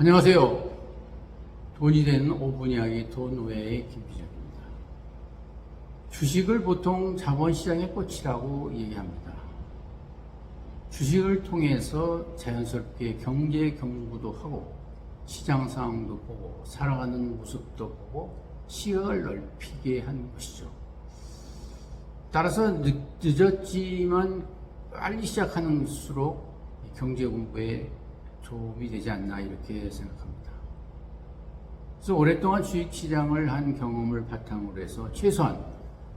안녕하세요. 돈이 되는 5분 이야기 돈외의 김비정입니다. 주식을 보통 자본시장의 꽃이라고 얘기합니다. 주식을 통해서 자연스럽게 경제 경부도 하고 시장 상황도 보고 살아가는 모습도 보고 시각을 넓히게 하는 것이죠. 따라서 늦었지만 빨리 시작하는수록 경제 공부에 도움이 되지 않나 이렇게 생각합니다. 그래서 오랫동안 주식시장을 한 경험을 바탕으로 해서 최소한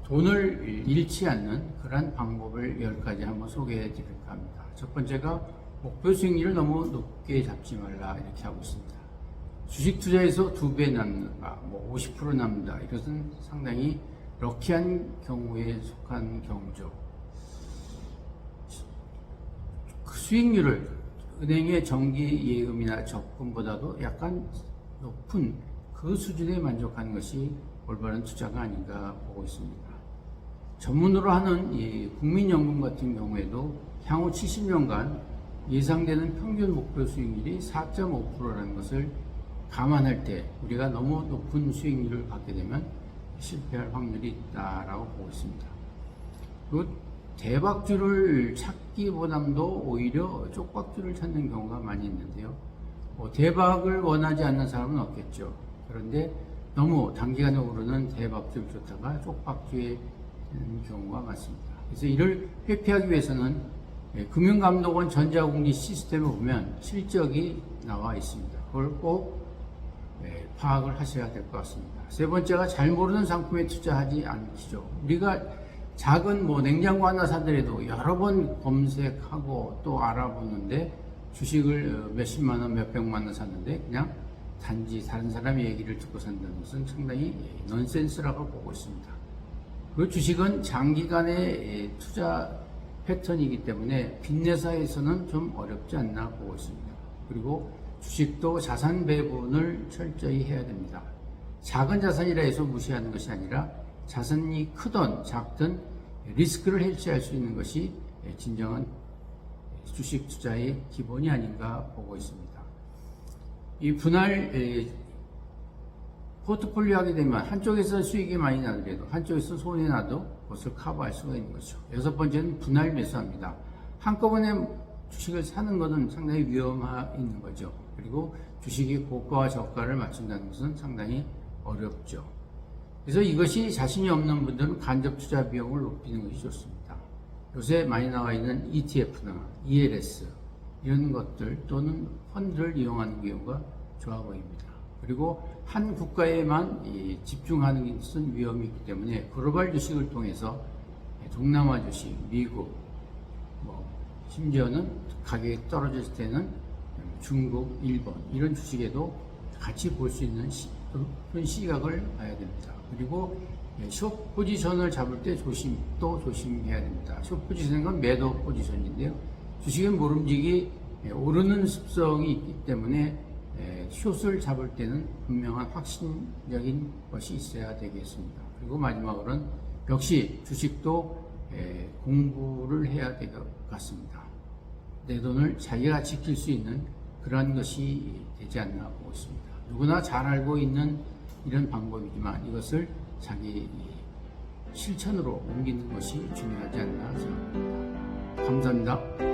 돈을 잃지 않는 그러한 방법을 10가지 한번 소개해 드릴까 합니다. 첫 번째가 목표 수익률을 너무 높게 잡지 말라 이렇게 하고 있습니다. 주식 투자에서 2배 남는다, 50% 남는다, 이것은 상당히 럭키한 경우에 속한 경우죠. 그 수익률을 은행의 정기 예금이나 적금보다도 약간 높은 그 수준에 만족하는 것이 올바른 투자가 아닌가 보고 있습니다. 전문으로 하는 이 국민연금 같은 경우에도 향후 70년간 예상되는 평균 목표 수익률이 4.5%라는 것을 감안할 때 우리가 너무 높은 수익률을 받게 되면 실패할 확률이 있다라고 보고 있습니다. 그리고 대박주를 찾기보다도 오히려 쪽박주를 찾는 경우가 많이 있는데요. 대박을 원하지 않는 사람은 없겠죠. 그런데 너무 단기간에 오르는 대박주를 쫓다가 쪽박주에 되는 경우가 많습니다. 그래서 이를 회피하기 위해서는 금융감독원 전자공시 시스템을 보면 실적이 나와 있습니다. 그걸 꼭 파악을 하셔야 될 것 같습니다. 세 번째가 잘 모르는 상품에 투자하지 않기죠. 우리가 작은 냉장고 하나 사더라도 여러 번 검색하고 또 알아보는데 주식을 몇십만 원, 몇백만 원 샀는데 그냥 단지 다른 사람의 얘기를 듣고 산다는 것은 상당히 넌센스라고 보고 있습니다. 그 주식은 장기간의 투자 패턴이기 때문에 빚내사에서는 좀 어렵지 않나 보고 있습니다. 그리고 주식도 자산 배분을 철저히 해야 됩니다. 작은 자산이라 해서 무시하는 것이 아니라 자산이 크든 작든 리스크를 해소할 수 있는 것이 진정한 주식 투자의 기본이 아닌가 보고 있습니다. 이 분할 포트폴리오 하게 되면 한쪽에서 수익이 많이 나더라도 한쪽에서 손해 나도 그것을 커버할 수가 있는 거죠. 여섯 번째는 분할 매수합니다. 한꺼번에 주식을 사는 것은 상당히 위험이 있는 거죠. 그리고 주식이 고가와 저가를 맞춘다는 것은 상당히 어렵죠. 그래서 이것이 자신이 없는 분들은 간접 투자 비용을 높이는 것이 좋습니다. 요새 많이 나와 있는 ETF나 ELS 이런 것들 또는 펀드를 이용하는 경우가 좋아 보입니다. 그리고 한 국가에만 집중하는 것은 위험이 있기 때문에 글로벌 주식을 통해서 동남아 주식, 미국, 심지어는 가격이 떨어졌을 때는 중국, 일본 이런 주식에도 같이 볼 수 있는 그런 시각을 봐야 됩니다. 그리고 숏 포지션을 잡을 때 조심해야 됩니다. 숏 포지션은 건 매도 포지션인데요. 주식은 모름지기 오르는 습성이 있기 때문에 숏을 잡을 때는 분명한 확신적인 것이 있어야 되겠습니다. 그리고 마지막으로는 역시 주식도 공부를 해야 될 것 같습니다. 내 돈을 자기가 지킬 수 있는 그런 것이 되지 않나 보고 있습니다. 누구나 잘 알고 있는 이런 방법이지만 이것을 자기 실천으로 옮기는 것이 중요하지 않나 생각합니다. 감사합니다.